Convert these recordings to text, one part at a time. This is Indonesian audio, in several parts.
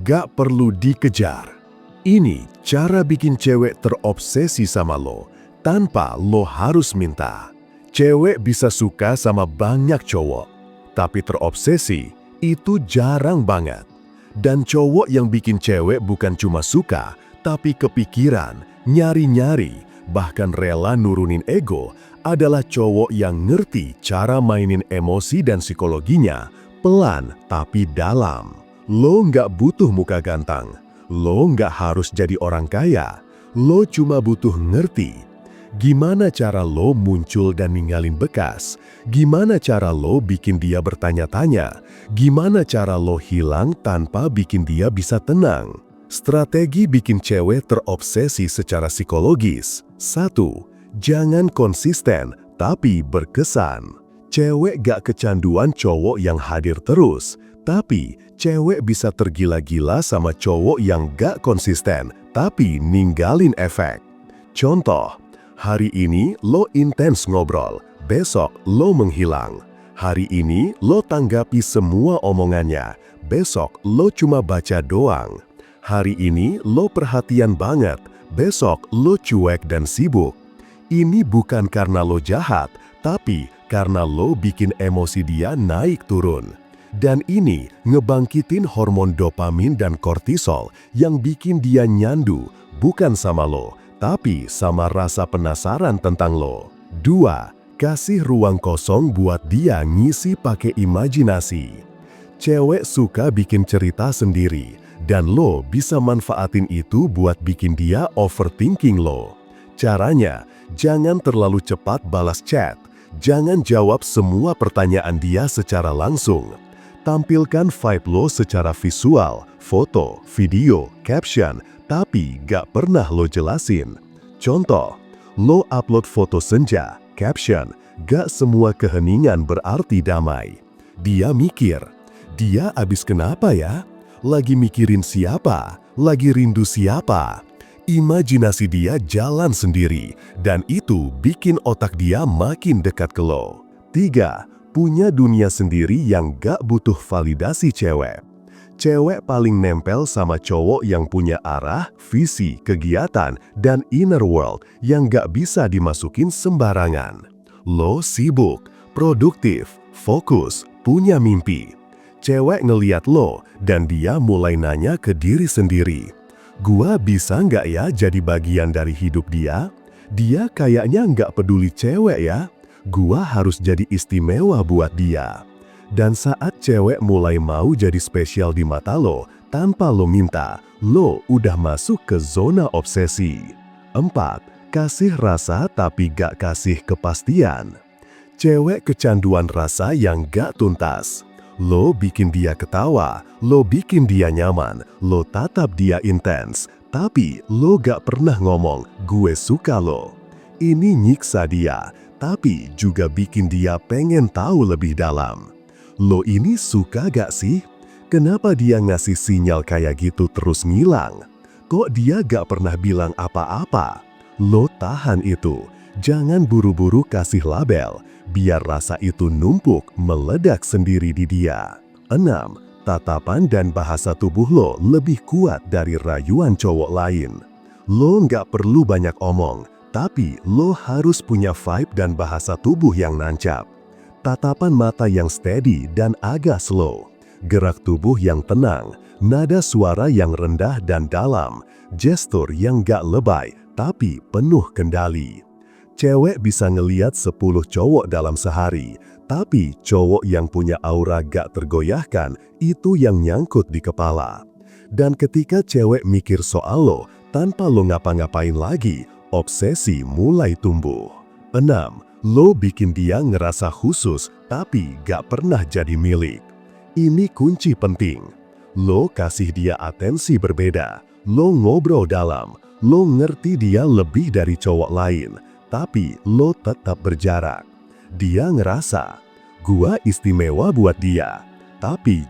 gak perlu dikejar. Ini cara bikin cewek terobsesi sama lo, tanpa lo harus minta. Cewek bisa suka sama banyak cowok, tapi terobsesi itu jarang banget. Dan cowok yang bikin cewek bukan cuma suka, tapi kepikiran, nyari-nyari, bahkan rela nurunin ego, adalah cowok yang ngerti cara mainin emosi dan psikologinya, pelan tapi dalam. Lo nggak butuh muka ganteng, lo nggak harus jadi orang kaya, lo cuma butuh ngerti gimana cara lo muncul dan ninggalin bekas, gimana cara lo bikin dia bertanya-tanya, gimana cara lo hilang tanpa bikin dia bisa tenang. Strategi bikin cewek terobsesi secara psikologis. 1. Jangan konsisten, tapi berkesan. Cewek gak kecanduan cowok yang hadir terus, tapi cewek bisa tergila-gila sama cowok yang gak konsisten, tapi ninggalin efek. Contoh, hari ini lo intens ngobrol, besok lo menghilang. Hari ini lo tanggapi semua omongannya, besok lo cuma baca doang. Hari ini lo perhatian banget, besok lo cuek dan sibuk. Ini bukan karena lo jahat, tapi karena lo bikin emosi dia naik turun. Dan ini ngebangkitin hormon dopamin dan kortisol yang bikin dia nyandu, bukan sama lo, tapi sama rasa penasaran tentang lo. 2. Kasih ruang kosong buat dia ngisi pakai imajinasi. Cewek suka bikin cerita sendiri, dan lo bisa manfaatin itu buat bikin dia overthinking lo. Caranya, jangan terlalu cepat balas chat. Jangan jawab semua pertanyaan dia secara langsung. Tampilkan vibe lo secara visual, foto, video, caption, tapi gak pernah lo jelasin. Contoh, lo upload foto senja, caption, gak semua keheningan berarti damai. Dia mikir, dia abis kenapa ya? Lagi mikirin siapa? Lagi rindu siapa? Imajinasi dia jalan sendiri, dan itu bikin otak dia makin dekat ke lo. 3. Punya dunia sendiri yang gak butuh validasi cewek. Cewek paling nempel sama cowok yang punya arah, visi, kegiatan, dan inner world yang gak bisa dimasukin sembarangan. Lo sibuk, produktif, fokus, punya mimpi. Cewek ngeliat lo, dan dia mulai nanya ke diri sendiri. Gua bisa nggak ya jadi bagian dari hidup dia? Dia kayaknya nggak peduli cewek ya? Gua harus jadi istimewa buat dia. Dan saat cewek mulai mau jadi spesial di mata lo, tanpa lo minta, lo udah masuk ke zona obsesi. 4. Kasih rasa tapi gak kasih kepastian. Cewek kecanduan rasa yang gak tuntas. Lo bikin dia ketawa, lo bikin dia nyaman, lo tatap dia intens, tapi lo gak pernah ngomong, gue suka lo. Ini nyiksa dia, tapi juga bikin dia pengen tahu lebih dalam. Lo ini suka gak sih? Kenapa dia ngasih sinyal kayak gitu terus ngilang? Kok dia gak pernah bilang apa-apa? Lo tahan itu, jangan buru-buru kasih label, biar rasa itu numpuk meledak sendiri di dia. 6. Tatapan dan bahasa tubuh lo lebih kuat dari rayuan cowok lain. Lo nggak perlu banyak omong, tapi lo harus punya vibe dan bahasa tubuh yang nancap. Tatapan mata yang steady dan agak slow. Gerak tubuh yang tenang, nada suara yang rendah dan dalam, gestur yang gak lebay, tapi penuh kendali. Cewek bisa ngeliat 10 cowok dalam sehari, tapi cowok yang punya aura gak tergoyahkan, itu yang nyangkut di kepala. Dan ketika cewek mikir soal lo, tanpa lo ngapa-ngapain lagi, obsesi mulai tumbuh. 6. Lo bikin dia ngerasa khusus, tapi gak pernah jadi milik. Ini kunci penting. Lo kasih dia atensi berbeda, lo ngobrol dalam, lo ngerti dia lebih dari cowok lain, tapi lo tetap berjarak. Dia ngerasa, gua istimewa buat dia, tapi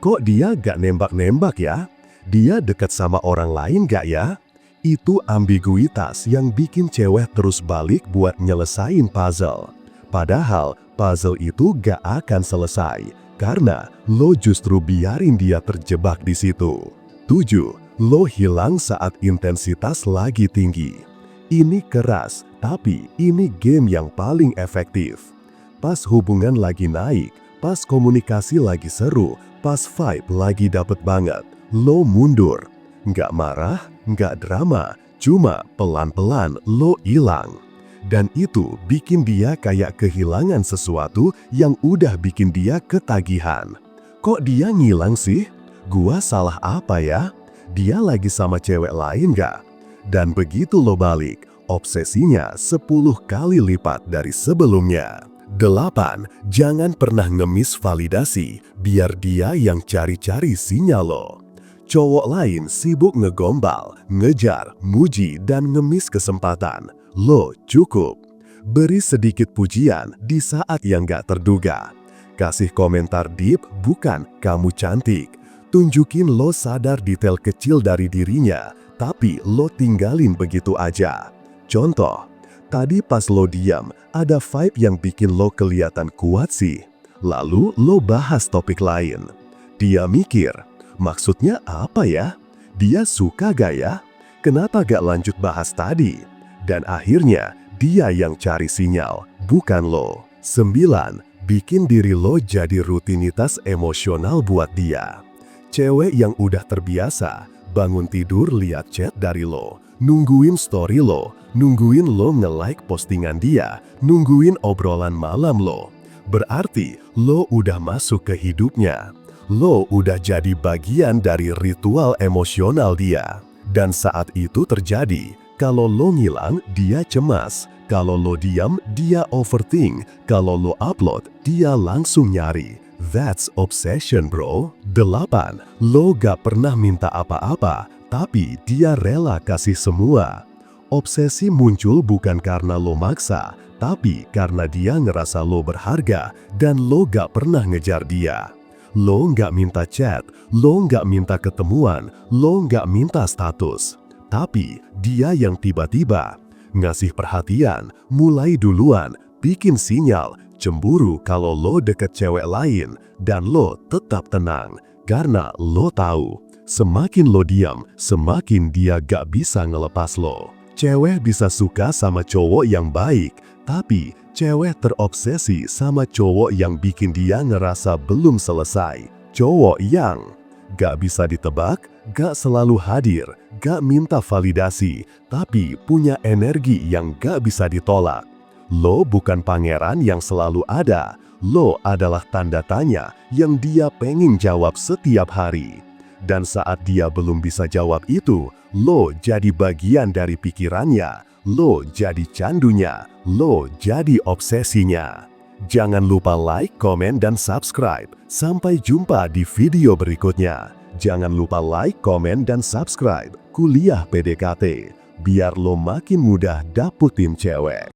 kok dia gak nembak-nembak ya? Dia dekat sama orang lain gak ya? Itu ambiguitas yang bikin cewek terus balik buat nyelesain puzzle. Padahal puzzle itu gak akan selesai, karena lo justru biarin dia terjebak di situ. 7. Lo hilang saat intensitas lagi tinggi. Ini keras, tapi ini game yang paling efektif. Pas hubungan lagi naik, pas komunikasi lagi seru, pas vibe lagi dapet banget, lo mundur. Nggak marah, nggak drama, cuma pelan-pelan lo hilang. Dan itu bikin dia kayak kehilangan sesuatu yang udah bikin dia ketagihan. Kok dia ngilang sih? Gua salah apa ya? Dia lagi sama cewek lain nggak? Dan begitu lo balik, obsesinya 10 kali lipat dari sebelumnya. 8. Jangan pernah ngemis validasi, biar dia yang cari-cari sinyal lo. Cowok lain sibuk ngegombal, ngejar, muji, dan ngemis kesempatan. Lo cukup. Beri sedikit pujian di saat yang gak terduga. Kasih komentar deep, bukan "kamu cantik". Tunjukin lo sadar detail kecil dari dirinya, tapi lo tinggalin begitu aja. Contoh, tadi pas lo diam, ada vibe yang bikin lo kelihatan kuat sih. Lalu lo bahas topik lain. Dia mikir, maksudnya apa ya? Dia suka gak ya? Kenapa gak lanjut bahas tadi? Dan akhirnya, dia yang cari sinyal, bukan lo. 9. Bikin diri lo jadi rutinitas emosional buat dia. Cewek yang udah terbiasa, bangun tidur lihat chat dari lo, nungguin story lo, nungguin lo nge-like postingan dia, nungguin obrolan malam lo. Berarti, lo udah masuk ke hidupnya. Lo udah jadi bagian dari ritual emosional dia. Dan saat itu terjadi, kalau lo ngilang, dia cemas. Kalau lo diam, dia overthink. Kalau lo upload, dia langsung nyari. That's obsession, bro. 8. Lo gak pernah minta apa-apa, tapi dia rela kasih semua. Obsesi muncul bukan karena lo maksa, tapi karena dia ngerasa lo berharga dan lo gak pernah ngejar dia. Lo gak minta chat, lo gak minta ketemuan, lo gak minta status. Tapi dia yang tiba-tiba ngasih perhatian, mulai duluan, bikin sinyal, cemburu kalau lo deket cewek lain, dan lo tetap tenang. Karena lo tahu, semakin lo diam, semakin dia gak bisa ngelepas lo. Cewek bisa suka sama cowok yang baik, tapi cewek terobsesi sama cowok yang bikin dia ngerasa belum selesai. Cowok yang gak bisa ditebak, gak selalu hadir, gak minta validasi, tapi punya energi yang gak bisa ditolak. Lo bukan pangeran yang selalu ada, lo adalah tanda tanya yang dia pengen jawab setiap hari. Dan saat dia belum bisa jawab itu, lo jadi bagian dari pikirannya, lo jadi candunya, lo jadi obsesinya. Jangan lupa like, komen, dan subscribe. Sampai jumpa di video berikutnya. Jangan lupa like, komen, dan subscribe Kuliah PDKT, biar lo makin mudah dapetin cewek.